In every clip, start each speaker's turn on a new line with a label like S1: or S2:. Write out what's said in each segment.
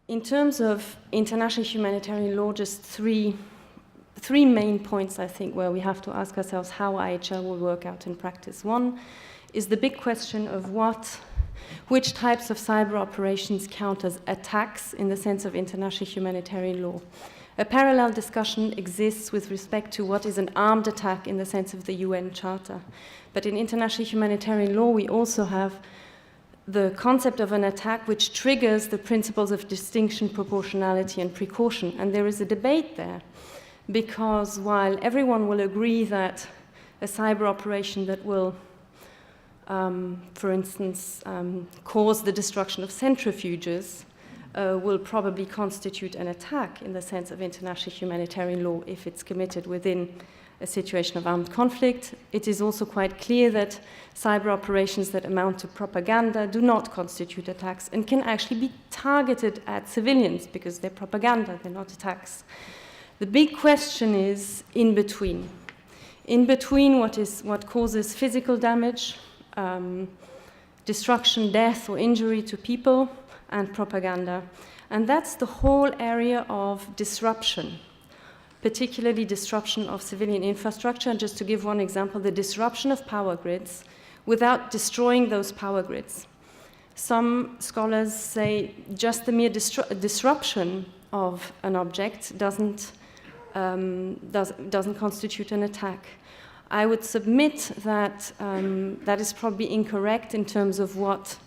S1: In terms of international humanitarian law, just three main points, I think, where we have to ask ourselves how IHL will work out in practice. One is the big question of which types of cyber operations count as attacks in the sense of international humanitarian law. A parallel discussion exists with respect to what is an armed attack in the sense of the UN Charter. But in international humanitarian law, we also have the concept of an attack which triggers the principles of distinction, proportionality, and precaution. And there is a debate there, because while everyone will agree that a cyber operation that will, for instance, cause the destruction of centrifuges will probably constitute an attack in the sense of international humanitarian law if it's committed within a situation of armed conflict, it is also quite clear that cyber operations that amount to propaganda do not constitute attacks and can actually be targeted at civilians because they're propaganda, they're not attacks. The big question is in between. In between what causes physical damage, destruction, death, or injury to people, and propaganda. And that's the whole area of disruption, particularly disruption of civilian infrastructure. And just to give one example, the disruption of power grids without destroying those power grids. Some scholars say just the mere disruption of an object doesn't constitute an attack. I would submit that that is probably incorrect in terms of what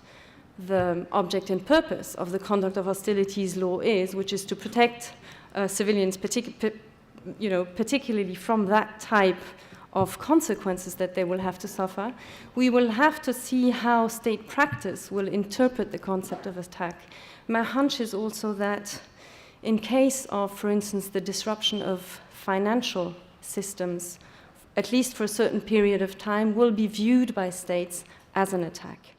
S1: the object and purpose of the conduct of hostilities law is, which is to protect civilians, particularly from that type of consequences that they will have to suffer. We will have to see how state practice will interpret the concept of attack. My hunch is also that in case of, for instance, the disruption of financial systems, at least for a certain period of time, will be viewed by states as an attack.